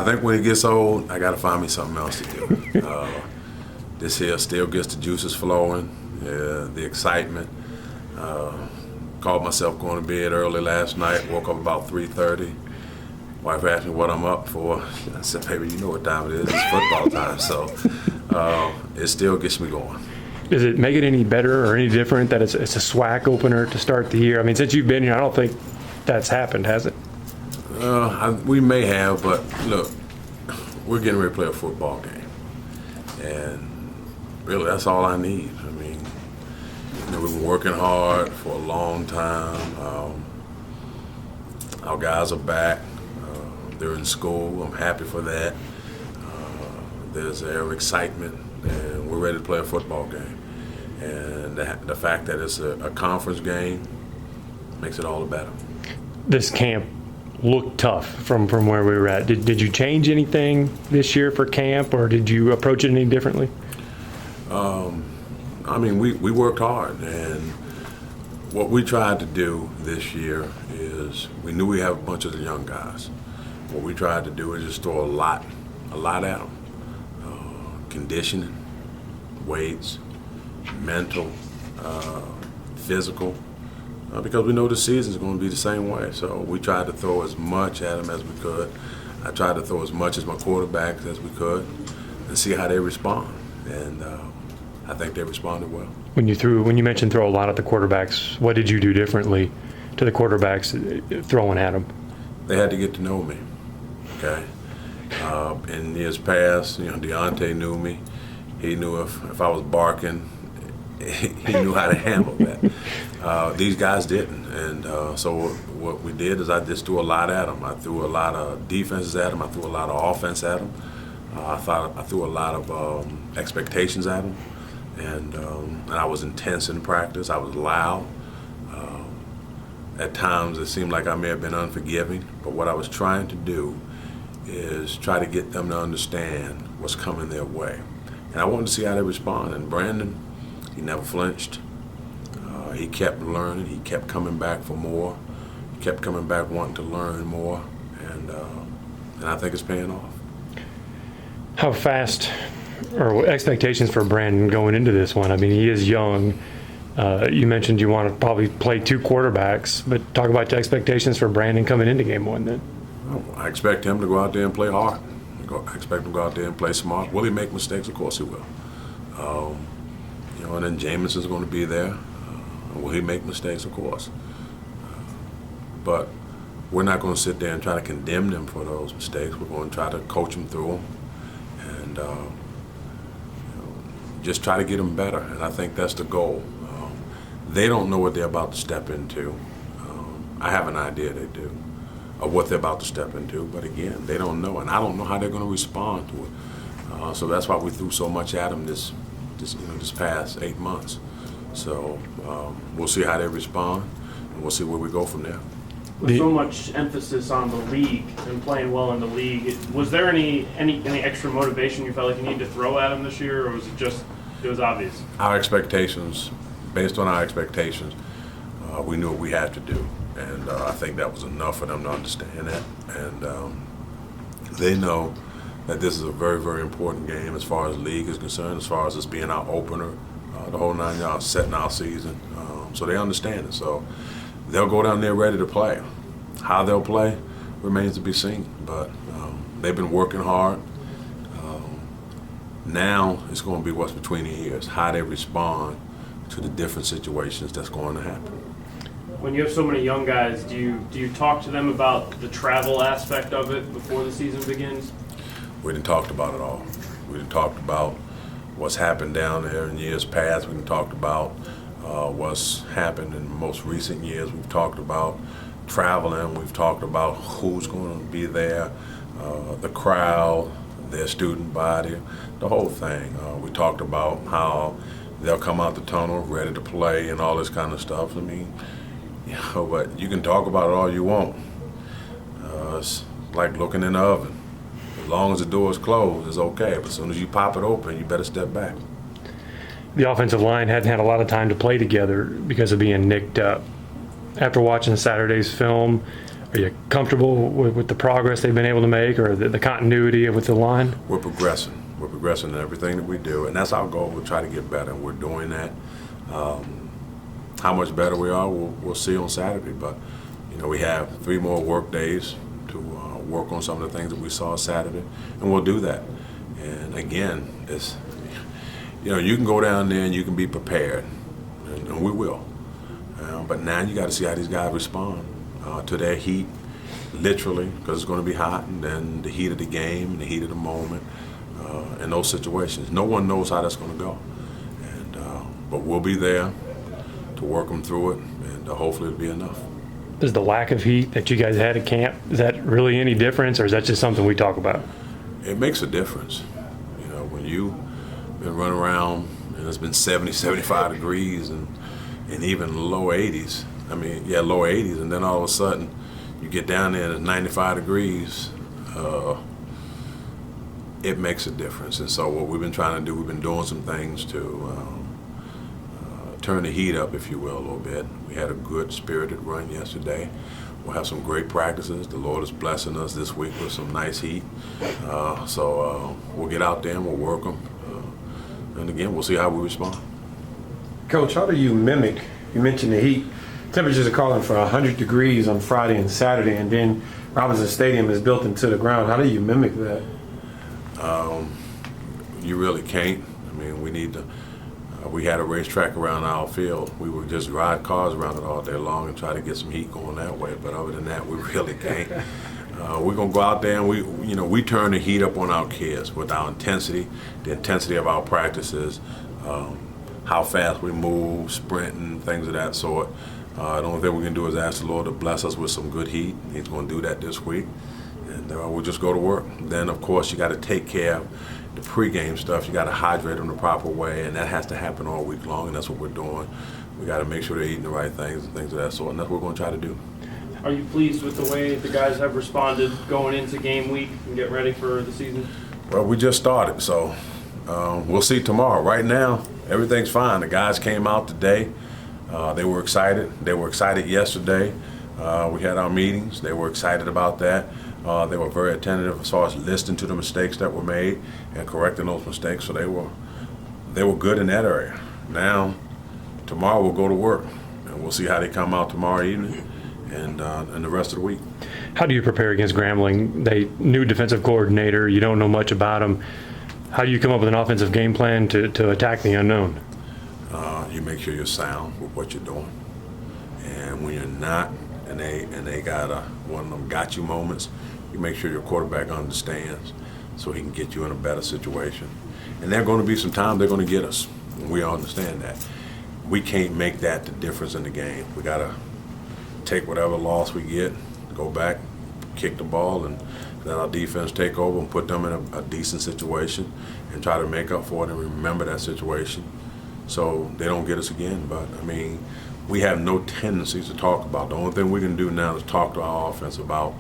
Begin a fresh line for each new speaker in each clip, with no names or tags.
think when it gets old, I got to find me something else to do. This here still gets the juices flowing, the excitement. Called myself going to bed early last night, woke up about 3:30. Wife asked me what I'm up for. I said, baby, you know what time it is. It's football time. So it still gets me going.
Does it make it any better or any different that it's a SWAC opener to start the year? I mean, since you've been here, I don't think that's happened, has it?
We may have, but look, we're getting ready to play a football game. And really, that's all I need. I mean, we've been working hard for a long time. Our guys are back. They're in school. I'm happy for that. There's air of excitement, and we're ready to play a football game. And the fact that it's a conference game makes it all the better.
This camp looked tough from where we were at. Did you change anything this year for camp, or did you approach it any differently?
I mean, we worked hard, and what we tried to do this year is we knew we have a bunch of the young guys. What we tried to do is just throw a lot at them. Conditioning, weights, mental, physical, because we know the season's going to be the same way. So we tried to throw as much at them as we could. I tried to throw as much as my quarterbacks as we could and see how they respond. And I think they responded well. When
you mentioned throw a lot at the quarterbacks, what did you do differently to the quarterbacks throwing at them?
They had to get to know me. Okay. In years past, Deontay knew me. He knew if I was barking, he knew how to handle that. These guys didn't, and so what we did is I just threw a lot at them. I threw a lot of defenses at them. I threw a lot of offense at them. I threw a lot of expectations at them, and I was intense in practice. I was loud. At times, it seemed like I may have been unforgiving, but what I was trying to do is try to get them to understand what's coming their way. And I wanted to see how they respond. And Brandon, he never flinched. He kept learning. He kept coming back for more. He kept coming back wanting to learn more. And I think it's paying off.
How fast or expectations for Brandon going into this one? I mean, he is young. You mentioned you want to probably play two quarterbacks, but talk about your expectations for Brandon coming into game one then.
I expect him to go out there and play hard. I expect him to go out there and play smart. Will he make mistakes? Of course he will. And then Jameson's going to be there. Will he make mistakes? Of course. But we're not going to sit there and try to condemn them for those mistakes. We're going to try to coach them through them and just try to get them better. And I think that's the goal. They don't know what they're about to step into. I have an idea they do of what they're about to step into, but again, they don't know, and I don't know how they're going to respond to it. So that's why we threw so much at them this past 8 months. So we'll see how they respond, and we'll see where we go from there.
With so much emphasis on the league and playing well in the league, was there any extra motivation you felt like you needed to throw at them this year, or was it was obvious?
Our expectations, based on our expectations, we knew what we had to do. And I think that was enough for them to understand that. And they know that this is a very, very important game as far as the league is concerned, as far as us being our opener, the whole 9 yards, setting our season. So they understand it. So they'll go down there ready to play. How they'll play remains to be seen. But they've been working hard. Now it's going to be what's between the ears, how they respond to the different situations that's going to happen.
When you have so many young guys, do you talk to them about the travel aspect of it before the season begins?
We didn't talk about it all. We didn't talk about what's happened down there in years past. We didn't talk about what's happened in most recent years. We've talked about traveling. We've talked about who's going to be there, the crowd, their student body, the whole thing. We talked about how they'll come out the tunnel ready to play and all this kind of stuff. I mean, but you can talk about it all you want. It's like looking in the oven. As long as the door is closed, it's okay. But as soon as you pop it open, you better step back.
The offensive line hadn't had a lot of time to play together because of being nicked up. After watching Saturday's film, Are you comfortable with the progress they've been able to make, or the continuity with the line?
We're progressing. We're progressing in everything that we do, and that's our goal. We'll try to get better, and we're doing that. How much better we are, we'll see on Saturday. But we have 3 more work days to work on some of the things that we saw Saturday, and we'll do that. And again, it's you can go down there and you can be prepared, and we will. But now you got to see how these guys respond to their heat, literally, because it's going to be hot, and then the heat of the game, and the heat of the moment, and those situations. No one knows how that's going to go, and but we'll be there to work them through it, and hopefully it'll be enough.
Does the lack of heat that you guys had at camp, is that really any difference, or is that just something we talk about?
It makes a difference. When you've been running around and it's been 70, 75 degrees and even low 80s. Low 80s, and then all of a sudden you get down there and it's 95 degrees. It makes a difference. And so what we've been trying to do, we've been doing some things to turn the heat up, if you will, a little bit. We had a good spirited run yesterday. We'll have some great practices. The Lord is blessing us this week with some nice heat. So we'll get out there and we'll work them. And again, we'll see how we respond.
Coach, how do you mimic, you mentioned the heat, temperatures are calling for 100 degrees on Friday and Saturday, and then Robinson Stadium is built into the ground. How do you mimic that?
You really can't. We need to, we had a racetrack around our field. We would just ride cars around it all day long and try to get some heat going that way, but other than that, we really can't. We're going to go out there and we turn the heat up on our kids with our intensity, the intensity of our practices, how fast we move, sprinting, things of that sort. The only thing we can do is ask the Lord to bless us with some good heat. He's going to do that this week, and we'll just go to work. Then, of course, you got to take care of the pregame stuff. You got to hydrate them the proper way, and that has to happen all week long, and that's what we're doing. We got to make sure they're eating the right things and things of that sort, and that's what we're going to try to do.
Are you pleased with the way the guys have responded going into game week and getting ready for the season?
Well, we just started, so we'll see tomorrow. Right now, everything's fine. The guys came out today. They were excited. They were excited yesterday. We had our meetings. They were excited about that. They were very attentive as far as listening to the mistakes that were made and correcting those mistakes. So they were good in that area. Now, tomorrow we'll go to work, and we'll see how they come out tomorrow evening and the rest of the week.
How do you prepare against Grambling? New defensive coordinator. You don't know much about them. How do you come up with an offensive game plan to attack the unknown?
You make sure you're sound with what you're doing, and when you're not, and they got one of them got you moments, you make sure your quarterback understands so he can get you in a better situation. And there are going to be some times they're going to get us, and we all understand that. We can't make that the difference in the game. We got to take whatever loss we get, go back, kick the ball, and let our defense take over and put them in a decent situation and try to make up for it and remember that situation so they don't get us again. But, we have no tendencies to talk about. The only thing we can do now is talk to our offense about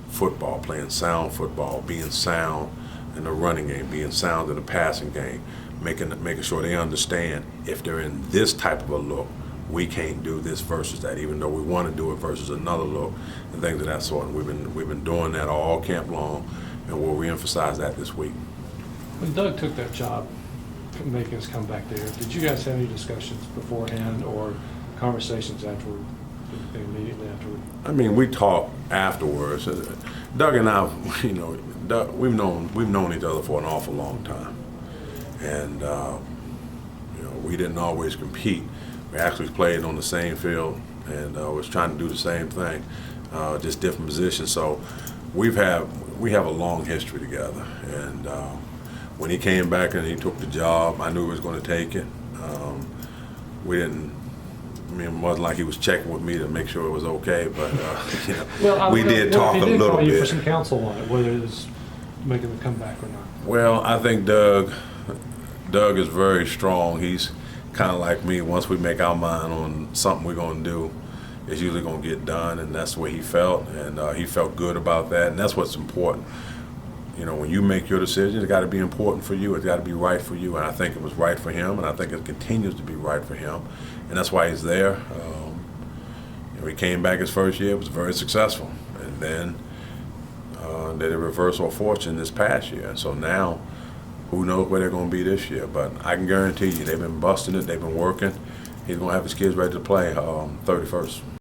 football, playing sound football, being sound in the running game, being sound in the passing game, making sure they understand if they're in this type of a look, we can't do this versus that, even though we want to do it versus another look and things of that sort. And we've been doing that all camp long, and we'll reemphasize that this week.
When Doug took that job, making us come back there, did you guys have any discussions beforehand or conversations afterward, immediately afterward?
We talked afterwards. Doug and I, we've known each other for an awful long time, and we didn't always compete. We actually played on the same field and was trying to do the same thing, just different positions. So we have a long history together. And when he came back and he took the job, I knew he was going to take it. We didn't. It wasn't like he was checking with me to make sure it was okay, but we did talk a little bit.
He did call you for some counsel on it, whether it was making them come back or not.
Well, I think Doug is very strong. He's kind of like me. Once we make our mind on something we're going to do, it's usually going to get done, and that's the way he felt, and he felt good about that, and that's what's important. When you make your decision, it's got to be important for you. It's got to be right for you, and I think it was right for him, and I think it continues to be right for him, and that's why he's there. He came back his first year, it was very successful, and And then they did a reversal of fortune this past year. And so now, who knows where they're going to be this year? But I can guarantee you, they've been busting it. They've been working. He's going to have his kids ready to play 31st.